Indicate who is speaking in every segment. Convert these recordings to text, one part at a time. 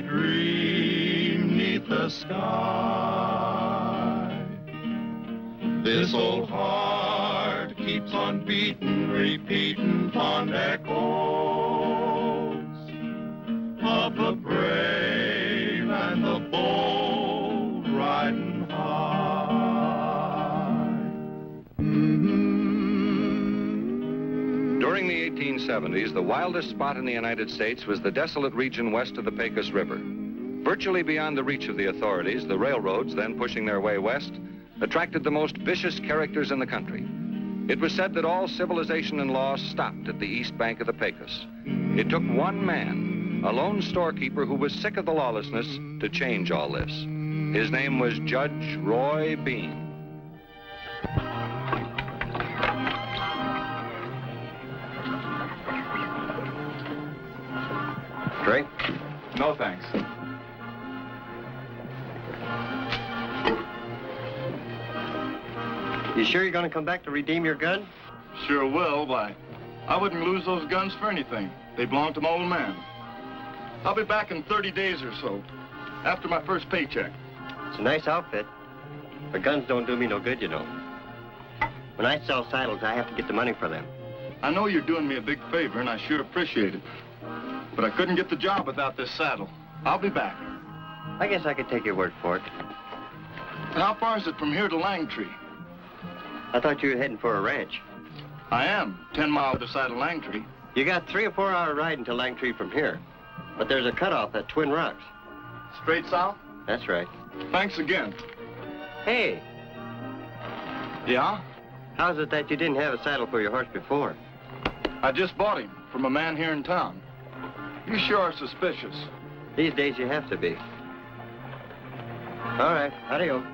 Speaker 1: dream 'neath the sky. This old heart keeps on beating, repeating fond echoes of the brave and the bold riding high.
Speaker 2: During the 1870s, the wildest spot in the United States was the desolate region west of the Pecos River. Virtually beyond the reach of the authorities, the railroads, then pushing their way west, attracted the most vicious characters in the country. It was said that all civilization and law stopped at the east bank of the Pecos. It took one man, a lone storekeeper who was sick of the lawlessness, to change all this. His name was Judge Roy Bean.
Speaker 3: Drink?
Speaker 4: No, thanks.
Speaker 3: You sure you're going to come back to redeem your gun?
Speaker 4: Sure will. Why, I wouldn't lose those guns for anything. They belong to my old man. I'll be back in 30 days or so, after my first paycheck.
Speaker 3: It's a nice outfit, but guns don't do me no good, you know. When I sell saddles, I have to get the money for them.
Speaker 4: I know you're doing me a big favor, and I sure appreciate it. But I couldn't get the job without this saddle. I'll be back.
Speaker 3: I guess I could take your word for it.
Speaker 4: How far is it from here to Langtree?
Speaker 3: I thought you were heading for a ranch.
Speaker 4: I am, 10 miles other side of Langtree.
Speaker 3: You got 3 or 4 hour ride into Langtree from here. But there's a cutoff at Twin Rocks.
Speaker 4: Straight south?
Speaker 3: That's right.
Speaker 4: Thanks again.
Speaker 3: Hey,
Speaker 4: Yeah?
Speaker 3: how's it that you didn't have a saddle for your horse before?
Speaker 4: I just bought him from a man here in town. You sure are suspicious.
Speaker 3: These days you have to be. All right, adios.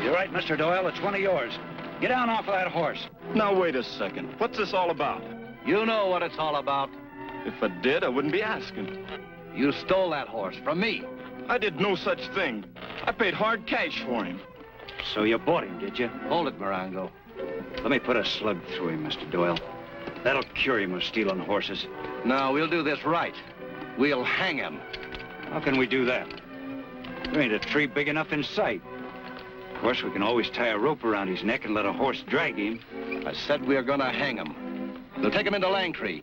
Speaker 5: You're right, Mr. Doyle. It's one of yours. Get down off of that horse.
Speaker 4: Now, wait a second. What's this all about?
Speaker 5: You know what it's all about.
Speaker 4: If I did, I wouldn't be asking.
Speaker 5: You stole that horse from me.
Speaker 4: I did no such thing. I paid hard cash for him.
Speaker 5: So you bought him, did you? Hold it, Morango. Let me put a slug through him, Mr. Doyle. That'll cure him of stealing horses. No, we'll do this right. We'll hang him. How can we do that? There ain't a tree big enough in sight. Of course, we can always tie a rope around his neck and let a horse drag him. I said we are gonna hang him. We'll take him into Langtree.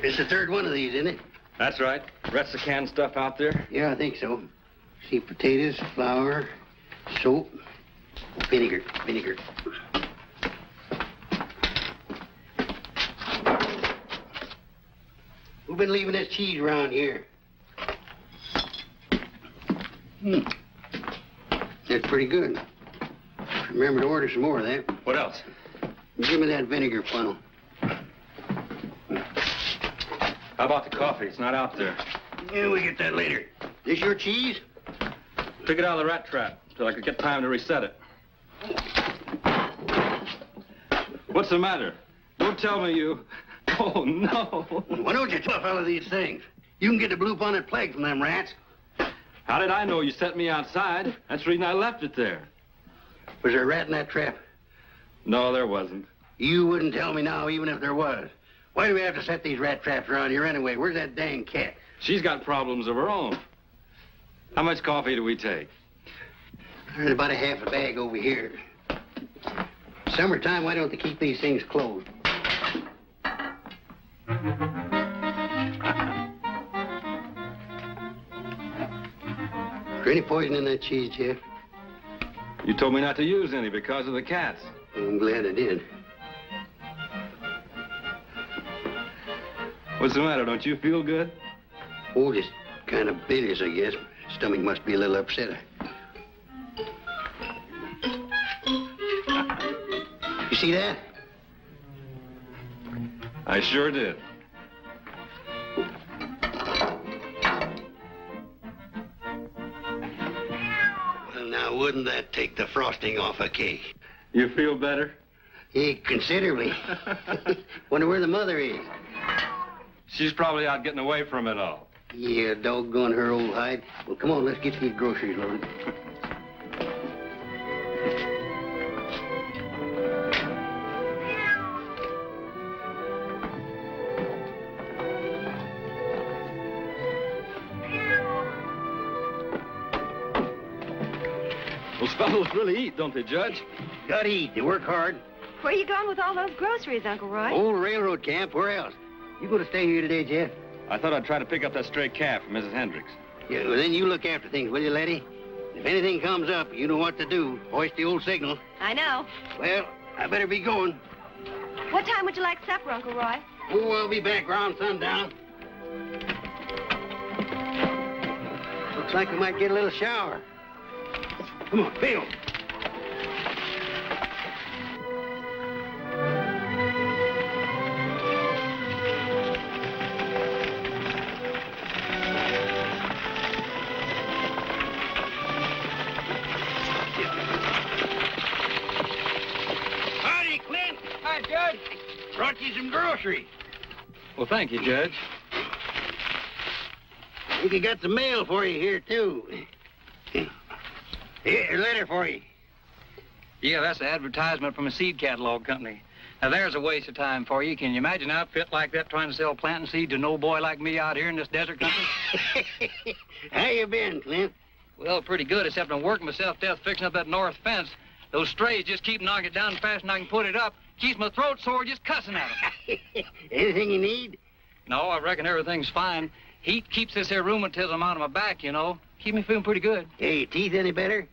Speaker 6: It's the third one of these, isn't it?
Speaker 3: That's right. Rest of the canned stuff out there?
Speaker 6: Yeah, I think so. See, potatoes, flour, soap, vinegar. Who's been leaving this cheese around here? That's pretty good. Remember to order some more of that.
Speaker 3: What else?
Speaker 6: Give me that vinegar funnel.
Speaker 3: How about the coffee? It's not out there.
Speaker 6: Yeah, we'll get that later. This your cheese?
Speaker 3: Took it out of the rat trap till I could get time to reset it. What's the matter? Don't tell me you... Oh, no.
Speaker 6: Why don't you tough out of these things? You can get the blue-bonnet plague from them rats.
Speaker 3: How did I know you set me outside? That's the reason I left it there.
Speaker 6: Was there a rat in that trap?
Speaker 3: No, there wasn't.
Speaker 6: You wouldn't tell me now, even if there was. Why do we have to set these rat traps around here anyway? Where's that dang cat?
Speaker 3: She's got problems of her own. How much coffee do we take?
Speaker 6: There's about a half a bag over here. Summertime, why don't they keep these things closed? Is there any poison in that cheese, Jeff?
Speaker 3: You told me not to use any because of the cats.
Speaker 6: I'm glad I did.
Speaker 3: What's the matter? Don't you feel good?
Speaker 6: Oh, just kind of bilious, I guess. Stomach must be a little upset. You see that?
Speaker 3: I sure did.
Speaker 6: Well, now, wouldn't that take the frosting off a cake?
Speaker 3: You feel better?
Speaker 6: Yeah, considerably. Wonder where the mother is.
Speaker 2: She's probably out getting away from it all.
Speaker 6: Yeah, doggone her old hide. Well, come on, let's get these groceries loaded.
Speaker 2: Those fellows really eat, don't they, Judge?
Speaker 6: Gotta eat. They work hard.
Speaker 7: Where you going with all those groceries, Uncle Roy?
Speaker 6: Old railroad camp. Where else? You gonna stay here today, Jeff?
Speaker 2: I thought I'd try to pick up that stray calf from Mrs. Hendricks.
Speaker 6: Yeah, well, then you look after things, will you, Letty? If anything comes up, you know what to do. Hoist the old signal.
Speaker 7: I know.
Speaker 6: Well, I better be going.
Speaker 7: What time would you like supper, Uncle Roy?
Speaker 6: Oh, I'll be back around sundown. Looks like we might get a little shower. Come on, Bill. Howdy, Clint.
Speaker 5: Hi, Judge.
Speaker 6: Brought you some groceries.
Speaker 5: Well, thank you, Judge.
Speaker 6: I think I got some mail for you here, too. Here, a letter for you.
Speaker 5: Yeah, that's an advertisement from a seed catalog company. Now, there's a waste of time for you. Can you imagine an outfit like that trying to sell planting seed to no boy like me out here in this desert country?
Speaker 6: How you been, Clint?
Speaker 5: Well, pretty good, except I'm working myself to death fixing up that north fence. Those strays just keep knocking it down fast and I can put it up. Keeps my throat sore just cussing at them.
Speaker 6: Anything you need?
Speaker 5: No, I reckon everything's fine. Heat keeps this here rheumatism out of my back, you know. Keep me feeling pretty good.
Speaker 6: Hey, your teeth any better?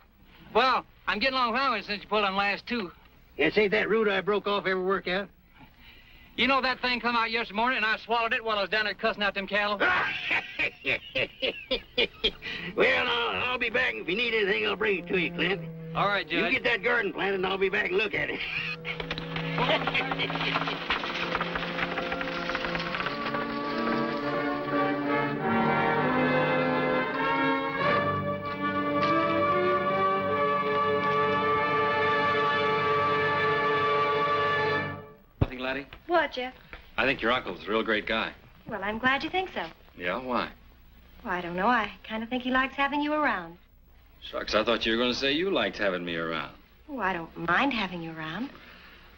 Speaker 5: Well, I'm getting along fine since you pulled on last two.
Speaker 6: Yeah, say that root I broke off ever work out?
Speaker 5: You know that thing come out yesterday morning and I swallowed it while I was down there cussing out them cattle?
Speaker 6: Well, I'll be back. If you need anything, I'll bring it to you, Clint.
Speaker 5: All right, Judge.
Speaker 6: You get that garden planted and I'll be back and look at it.
Speaker 2: Nothing, Letty?
Speaker 7: What, Jeff?
Speaker 2: I think your uncle's a real great guy.
Speaker 7: Well, I'm glad you think so.
Speaker 2: Yeah, why?
Speaker 7: Well, I don't know. I kind of think he likes having you around.
Speaker 2: Shucks, I thought you were going to say you liked having me around.
Speaker 7: Oh, I don't mind having you around.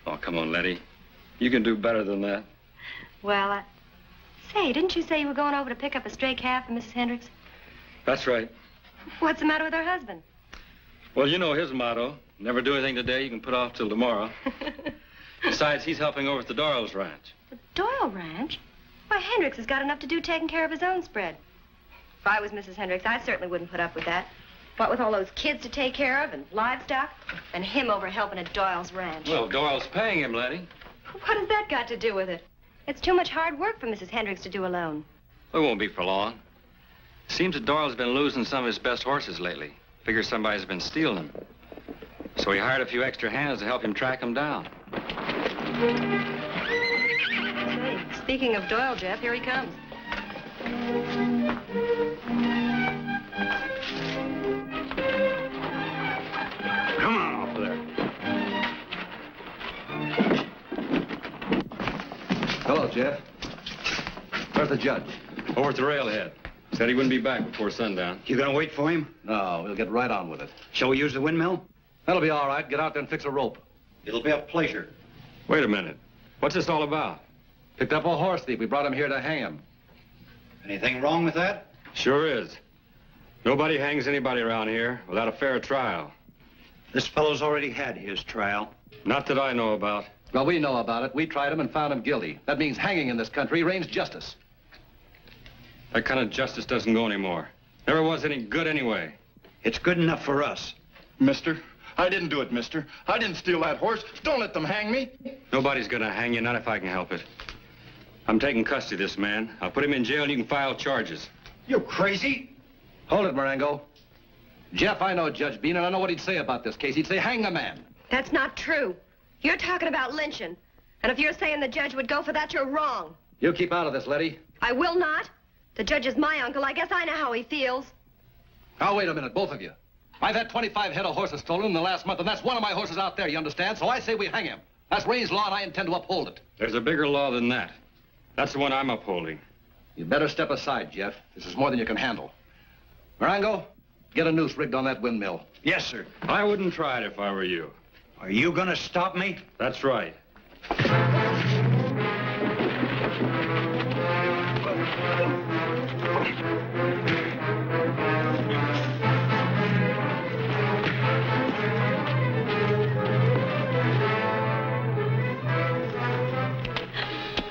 Speaker 2: Oh, come on, Letty. You can do better than that.
Speaker 7: Well, say, didn't you say you were going over to pick up a stray calf for Mrs. Hendricks?
Speaker 2: That's right.
Speaker 7: What's the matter with her husband?
Speaker 2: Well, you know his motto. Never do anything today you can put off till tomorrow. Besides, he's helping over at the Doyle's ranch.
Speaker 7: The Doyle Ranch? Why, Hendricks has got enough to do taking care of his own spread. If I was Mrs. Hendricks, I certainly wouldn't put up with that. What with all those kids to take care of and livestock, and him over helping at Doyle's ranch.
Speaker 2: Well, Doyle's paying him, Letty.
Speaker 7: What has that got to do with it? It's too much hard work for Mrs. Hendricks to do alone.
Speaker 2: It won't be for long. Seems that Doyle's been losing some of his best horses lately. Figures somebody's been stealing them. So he hired a few extra hands to help him track them down.
Speaker 7: Say, speaking of Doyle, Jeff, here he comes.
Speaker 6: Come on off there.
Speaker 8: Hello, Jeff. Where's the judge?
Speaker 2: Over at the railhead. Said he wouldn't be back before sundown.
Speaker 6: You gonna wait for him?
Speaker 8: No, we'll get right on with it.
Speaker 6: Shall we use the windmill?
Speaker 8: That'll be all right. Get out there and fix a rope.
Speaker 6: It'll be a pleasure.
Speaker 2: Wait a minute. What's this all about?
Speaker 8: Picked up a horse thief. We brought him here to hang him.
Speaker 6: Anything wrong with that?
Speaker 2: Sure is. Nobody hangs anybody around here without a fair trial.
Speaker 6: This fellow's already had his trial.
Speaker 2: Not that I know about.
Speaker 8: Well, we know about it. We tried him and found him guilty. That means hanging in this country reigns justice.
Speaker 2: That kind of justice doesn't go anymore. Never was any good anyway.
Speaker 6: It's good enough for us.
Speaker 4: Mister, I didn't do it, mister. I didn't steal that horse. Don't let them hang me.
Speaker 2: Nobody's gonna hang you, not if I can help it. I'm taking custody of this man. I'll put him in jail and you can file charges.
Speaker 6: You crazy?
Speaker 8: Hold it, Marengo. Jeff, I know Judge Bean, and I know what he'd say about this case. He'd say, hang the man.
Speaker 7: That's not true. You're talking about lynching. And if you're saying the judge would go for that, you're wrong.
Speaker 8: You keep out of this, Letty.
Speaker 7: I will not. The judge is my uncle. I guess I know how he feels.
Speaker 8: Now, wait a minute, both of you. I've had 25 head of horses stolen in the last month, and that's one of my horses out there, you understand? So I say we hang him. That's Ray's law, and I intend to uphold it.
Speaker 2: There's a bigger law than that. That's the one I'm upholding.
Speaker 8: You better step aside, Jeff. This is more than you can handle. Marango, get a noose rigged on that windmill.
Speaker 5: Yes, sir.
Speaker 9: I wouldn't try it if I were you.
Speaker 5: Are you gonna stop me?
Speaker 9: That's right.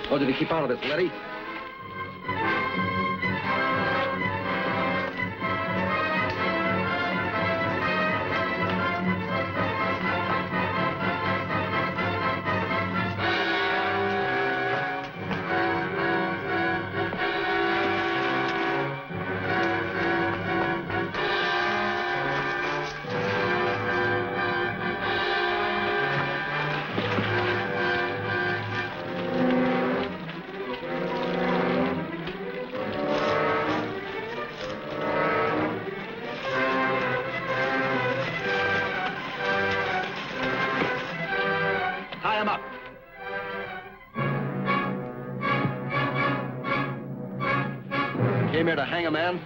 Speaker 8: Told you to keep out of this, Letty. Tie him up. Came here to hang a man.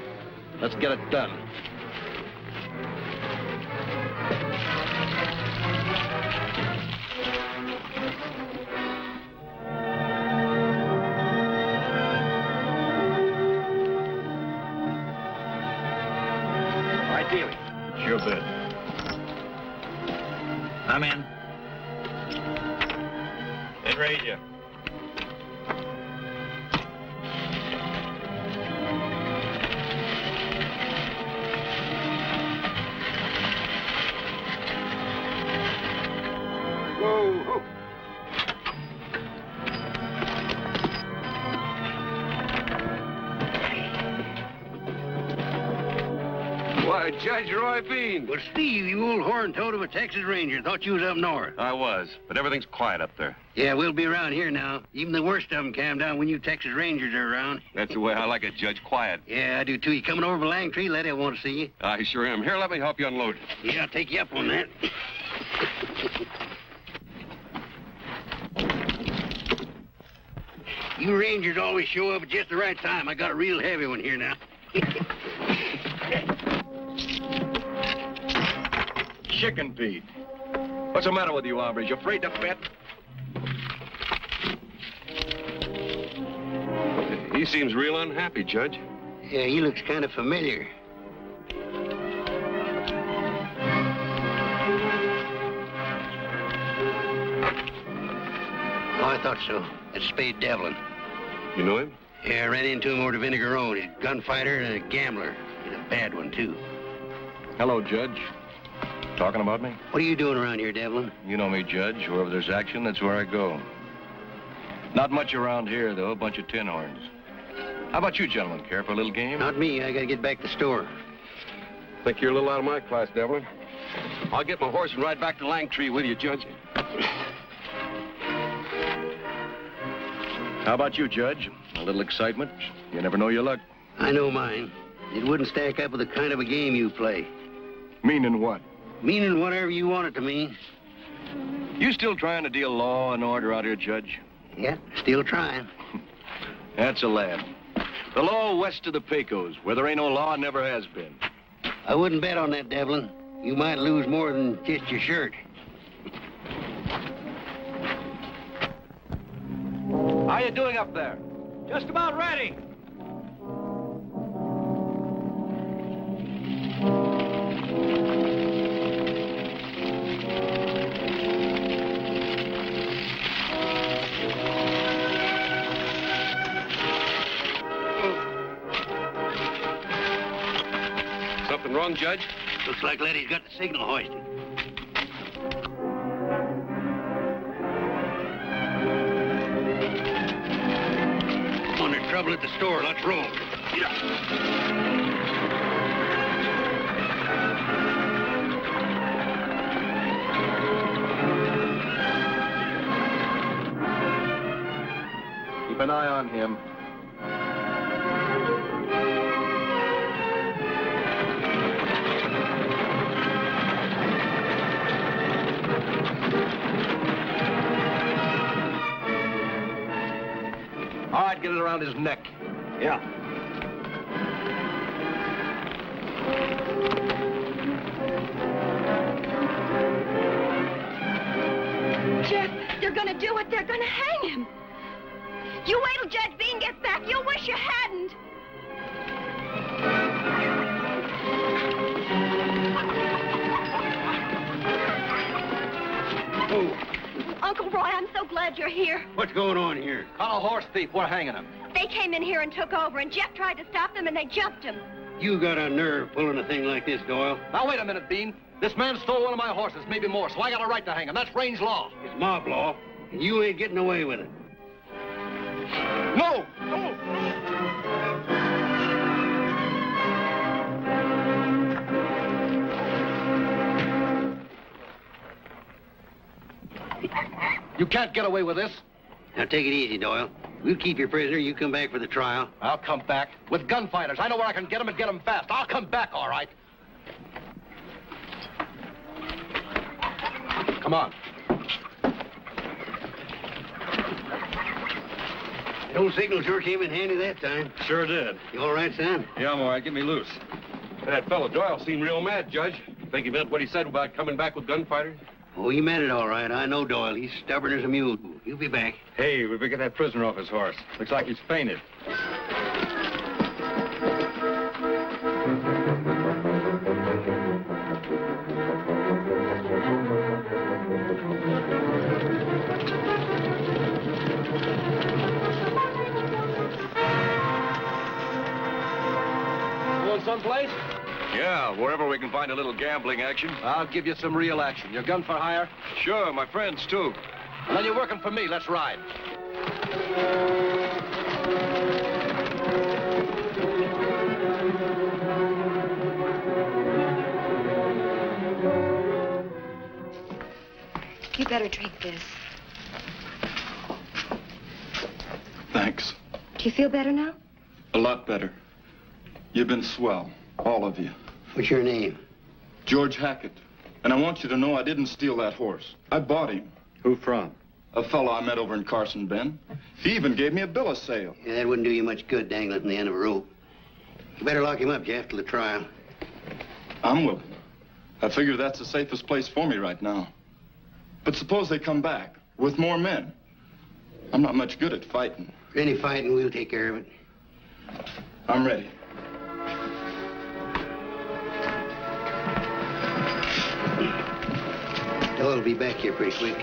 Speaker 8: Let's get it done. All right, Dealey.
Speaker 4: Sure bet.
Speaker 5: I'm in.
Speaker 9: Enrage you.
Speaker 6: Whoa.
Speaker 2: Why, Judge Roy Bean.
Speaker 6: Well, Steve, you old horn-toad of a Texas Ranger. Thought you was up north.
Speaker 4: I was, but everything's quiet up there.
Speaker 6: Yeah, we'll be around here now. Even the worst of them calm down when you Texas Rangers are around.
Speaker 4: That's the way I like it, Judge. Quiet.
Speaker 6: Yeah, I do too. You coming over from Langtree? Letty, I want to see you.
Speaker 4: I sure am. Here, let me help you unload.
Speaker 6: Yeah, I'll take you up on that. You Rangers always show up at just the right time. I got a real heavy one here now.
Speaker 4: Chicken Pete. What's the matter with you, hombres? You afraid to bet? He seems real unhappy, Judge.
Speaker 6: Yeah, he looks kind of familiar. Oh, I thought so. That's Spade Devlin.
Speaker 4: You know him?
Speaker 6: Yeah, I ran into him over to Vinegar Road. He's a gunfighter and a gambler. He's a bad one, too.
Speaker 4: Hello, Judge. Talking about me?
Speaker 6: What are you doing around here, Devlin?
Speaker 4: You know me, Judge. Wherever there's action, that's where I go. Not much around here, though. A bunch of tin horns. How about you, gentlemen? Care for a little game?
Speaker 6: Not me. I gotta get back to the store.
Speaker 4: Think you're a little out of my class, Devlin. I'll get my horse and ride back to Langtree with you, Judge. How about you, Judge? A little excitement? You never know your luck.
Speaker 6: I know mine. It wouldn't stack up with the kind of a game you play.
Speaker 4: Meaning what?
Speaker 6: Meaning whatever you want it to mean.
Speaker 4: You still trying to deal law and order out here, Judge?
Speaker 6: Yeah, still trying.
Speaker 4: That's a lad. The law west of the Pecos, where there ain't no law, never has been.
Speaker 6: I wouldn't bet on that, Devlin. You might lose more than just your shirt.
Speaker 5: How you doing up there? Just about ready.
Speaker 4: Something wrong, Judge?
Speaker 6: Looks like Letty's got the signal hoisted. Come on, there's trouble at the store. Let's roll.
Speaker 4: Keep an eye on him.
Speaker 8: All right, get it around his neck.
Speaker 6: Yeah.
Speaker 7: Jeff, they're gonna do it. They're gonna hang him. You wait till Judge Bean gets back. You'll wish you hadn't.
Speaker 6: Oh,
Speaker 7: Uncle Roy, I'm so glad you're here.
Speaker 6: what's going on here?
Speaker 8: Caught a horse thief. We're hanging him.
Speaker 7: They came in here and took over, and Jeff tried to stop them, and they jumped him.
Speaker 6: You got a nerve pulling a thing like this, Doyle.
Speaker 8: Now, wait a minute, Bean. This man stole one of my horses, maybe more, so I got a right to hang him. That's range law.
Speaker 6: It's mob law, and you ain't getting away with it.
Speaker 8: No! You can't get away with this.
Speaker 6: Now, take it easy, Doyle. We'll keep your prisoner. You come back for the trial.
Speaker 8: I'll come back with gunfighters. I know where I can get them and get them fast. I'll come back, all right. Come on.
Speaker 6: The old signal sure came in handy that time.
Speaker 9: Sure did.
Speaker 6: You all right, Sam?
Speaker 9: Yeah, I'm all right. Get me loose. That fellow Doyle seemed real mad, Judge. Think he meant what he said about coming back with gunfighters?
Speaker 6: Oh, he meant it all right. I know Doyle. He's stubborn as a mule. He'll be back.
Speaker 9: Hey, we better get that prisoner off his horse. Looks like he's fainted.
Speaker 8: Going someplace?
Speaker 10: Yeah, wherever we can find a little gambling action.
Speaker 8: I'll give you some real action. Your gun for hire?
Speaker 10: Sure, my friends, too.
Speaker 8: And then you're working for me. Let's ride.
Speaker 7: You better drink this.
Speaker 1: Thanks.
Speaker 7: Do you feel better now?
Speaker 1: A lot better. You've been swell, all of you.
Speaker 6: What's your name?
Speaker 1: George Hackett. And I want you to know I didn't steal that horse. I bought him.
Speaker 9: Who from?
Speaker 1: A fellow I met over in Carson Bend. He even gave me a bill of sale.
Speaker 6: Yeah, that wouldn't do you much good dangling from the end of a rope. You better lock him up, Jeff, till the trial.
Speaker 1: I'm willing. I figure that's the safest place for me right now. But suppose they come back with more men. I'm not much good at fighting.
Speaker 6: For any fighting, we'll take care of it.
Speaker 1: I'm ready.
Speaker 6: Doyle will be back here pretty quick.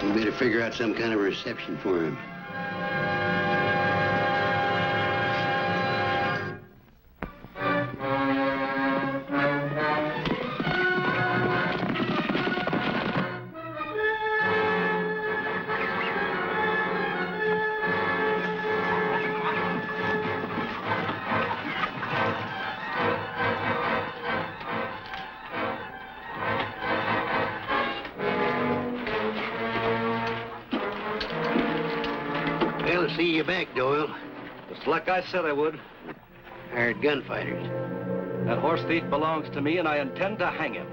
Speaker 6: We better figure out some kind of reception for him. Well, to see you back, Doyle.
Speaker 5: Just like I said I would.
Speaker 6: Hired gunfighters.
Speaker 5: That horse thief belongs to me, and I intend to hang him.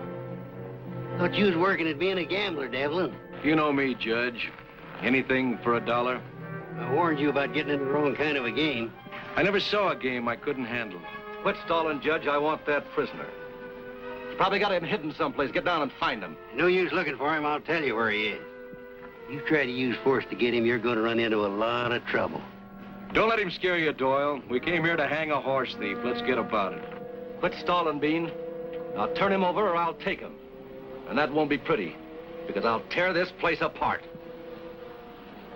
Speaker 6: Thought you was working at being a gambler, Devlin.
Speaker 5: You know me, Judge. Anything for $1.
Speaker 6: I warned you about getting into the wrong kind of a game.
Speaker 5: I never saw a game I couldn't handle. Quit stalling, Judge. I want that prisoner. You probably got him hidden someplace. Get down and find him.
Speaker 6: No use looking for him. I'll tell you where he is. You try to use force to get him, you're going to run into a lot of trouble.
Speaker 5: Don't let him scare you, Doyle. We came here to hang a horse thief. Let's get about it. Quit stalling, Bean. Now turn him over or I'll take him. And that won't be pretty, because I'll tear this place apart.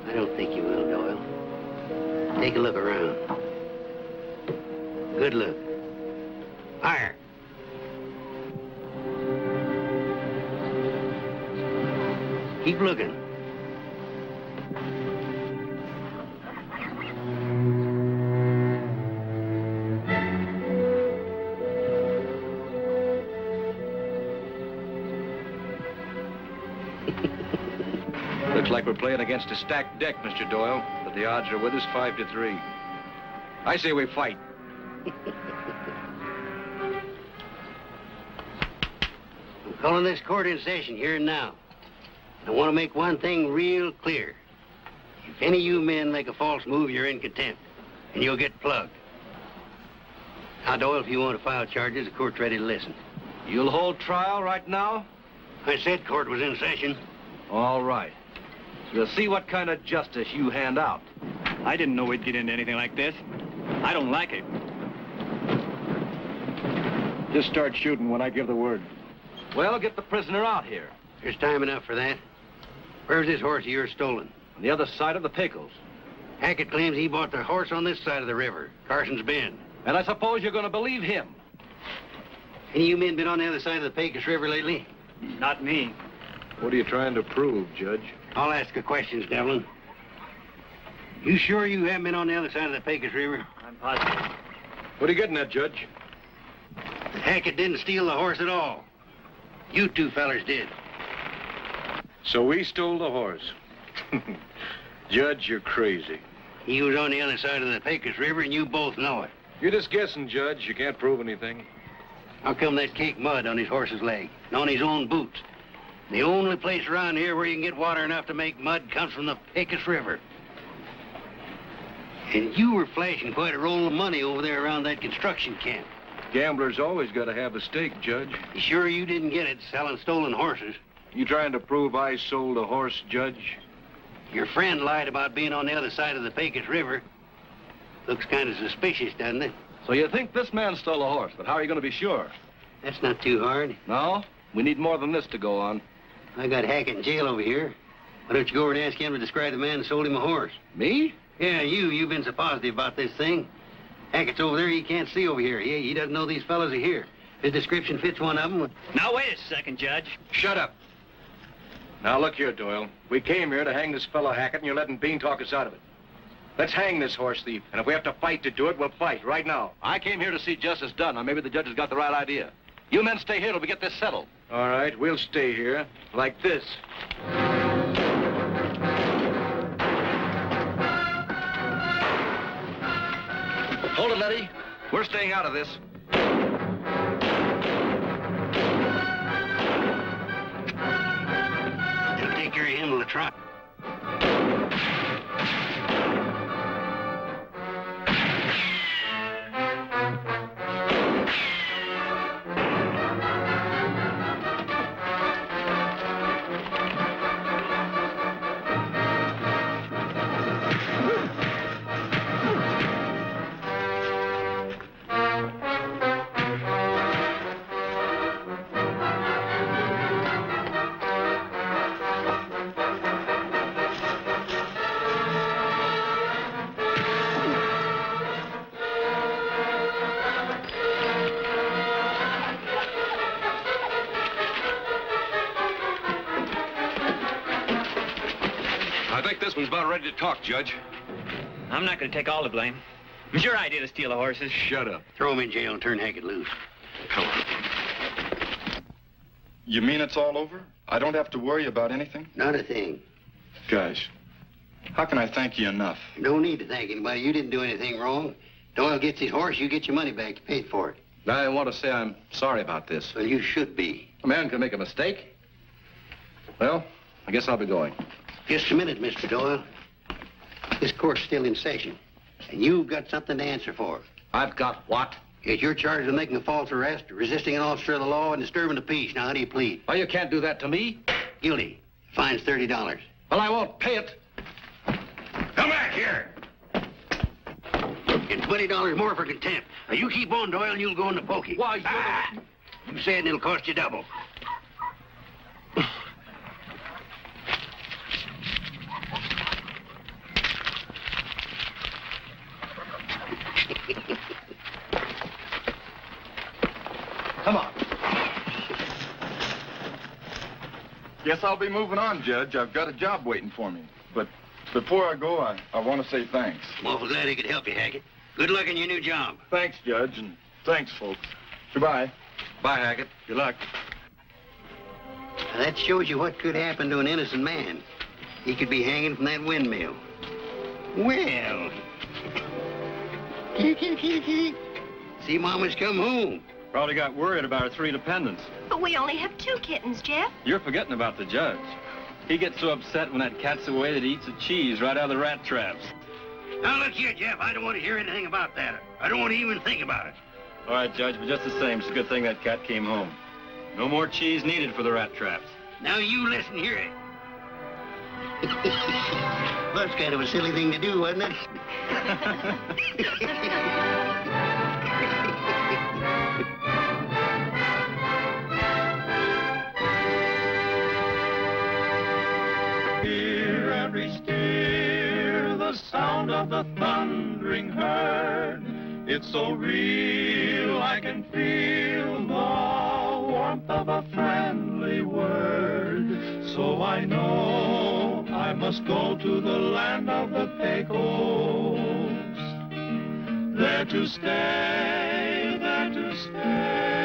Speaker 6: I don't think you will, Doyle. Take a look around. Good look. Fire. Keep looking.
Speaker 5: Looks like we're playing against a stacked deck, Mr. Doyle, but the odds are with us 5-3. I say we fight.
Speaker 6: I'm calling this court in session here and now. I want to make one thing real clear. If any of you men make a false move, you're in contempt. and you'll get plugged. Now, Doyle, if you want to file charges, the court's ready to listen.
Speaker 5: You'll hold trial right now?
Speaker 6: I said court was in session.
Speaker 5: All right. We'll see what kind of justice you hand out.
Speaker 11: I didn't know we'd get into anything like this. I don't like it.
Speaker 5: Just start shooting when I give the word. Well, get the prisoner out here.
Speaker 6: There's time enough for that. Where's this horse of yours stolen?
Speaker 5: On the other side of the Pecos.
Speaker 6: Hackett claims he bought the horse on this side of the river, Carson's Bend.
Speaker 5: And I suppose you're going to believe him.
Speaker 6: Any of you men been on the other side of the Pecos River lately?
Speaker 11: Not me.
Speaker 10: What are you trying to prove, Judge?
Speaker 6: I'll ask the questions, Devlin. You sure you haven't been on the other side of the Pecos River?
Speaker 11: I'm positive.
Speaker 10: What are you getting at, Judge?
Speaker 6: Hackett didn't steal the horse at all. You two fellers did.
Speaker 10: So we stole the horse. Judge, you're crazy.
Speaker 6: He was on the other side of the Pecos River, and you both know it.
Speaker 10: You're just guessing, Judge. You can't prove anything.
Speaker 6: How come that caked mud on his horse's leg and on his own boots? The only place around here where you can get water enough to make mud comes from the Pecos River. And you were flashing quite a roll of money over there around that construction camp.
Speaker 10: Gamblers always got to have a stake, Judge.
Speaker 6: You sure you didn't get it selling stolen horses?
Speaker 10: You trying to prove I sold a horse, Judge?
Speaker 6: Your friend lied about being on the other side of the Pecos River. Looks kind of suspicious, doesn't it?
Speaker 5: So you think this man stole a horse, but how are you going to be sure?
Speaker 6: That's not too hard.
Speaker 5: No? We need more than this to go on.
Speaker 6: I got Hackett in jail over here. Why don't you go over and ask him to describe the man who sold him a horse?
Speaker 5: Me?
Speaker 6: Yeah, you've been so positive about this thing. Hackett's over there, he can't see over here. He doesn't know these fellas are here. His description fits one of them.
Speaker 11: Now, wait a second, Judge.
Speaker 10: Shut up. Now, look here, Doyle. We came here to hang this fellow Hackett, and you're letting Bean talk us out of it. Let's hang this horse thief, and if we have to fight to do it, we'll fight right now.
Speaker 5: I came here to see justice done. Now, maybe the judge has got the right idea. You men stay here till we get this settled.
Speaker 10: All right, we'll stay here, like this.
Speaker 5: Hold it, Letty. We're staying out of this.
Speaker 6: They'll take care of him till the truck.
Speaker 10: I think this one's about ready to talk, Judge.
Speaker 11: I'm not going to take all the blame. It was your idea to steal the horses.
Speaker 10: Shut up.
Speaker 6: Throw him in jail and turn Hackett loose.
Speaker 10: Come on.
Speaker 1: You mean it's all over? I don't have to worry about anything?
Speaker 6: Not a thing.
Speaker 1: Gosh, how can I thank you enough?
Speaker 6: You don't need to thank anybody. You didn't do anything wrong. Doyle gets his horse, you get your money back. You paid for it.
Speaker 5: I want to say I'm sorry about this.
Speaker 6: Well, you should be.
Speaker 5: A man can make a mistake. Well, I guess I'll be going.
Speaker 6: Just a minute, Mr. Doyle. This court's still in session, and you've got something to answer for.
Speaker 5: I've got what?
Speaker 6: Yes, you're charged with making a false arrest, resisting an officer of the law, and disturbing the peace. Now, how do you plead?
Speaker 5: Oh, you can't do that to me.
Speaker 6: Guilty. Fine's $30.
Speaker 5: Well, I won't pay it.
Speaker 6: Come back here. And $20 more for contempt. Now, you keep on, Doyle, and you'll go in the pokey.
Speaker 5: Why, you're
Speaker 6: You said and it'll cost you double.
Speaker 5: Come on.
Speaker 1: Guess I'll be moving on, Judge. I've got a job waiting for me. But before I go, I want to say thanks.
Speaker 6: I'm awful glad I could help you, Hackett. Good luck in your new job.
Speaker 1: Thanks, Judge, and thanks, folks. Goodbye.
Speaker 5: Bye, Hackett.
Speaker 1: Good luck.
Speaker 6: Now, that shows you what could happen to an innocent man. He could be hanging from that windmill. Well. See, Mama's come home.
Speaker 4: Probably got worried about our 3 dependents.
Speaker 7: But we only have 2 kittens, Jeff.
Speaker 4: You're forgetting about the judge. He gets so upset when that cat's away that he eats the cheese right out of the rat traps.
Speaker 6: Now, look here, Jeff. I don't want to hear anything about that. I don't want to even think about it.
Speaker 4: All right, Judge, but just the same, it's a good thing that cat came home. No more cheese needed for the rat traps.
Speaker 6: Now, you listen here. Well, that's kind of a silly thing to do, wasn't it?
Speaker 12: Hear every steer, the sound of the thundering herd. It's so real, I can feel the warmth of a friendly word. So I know I must go to the land of the Pecos. There to stay, there to stay.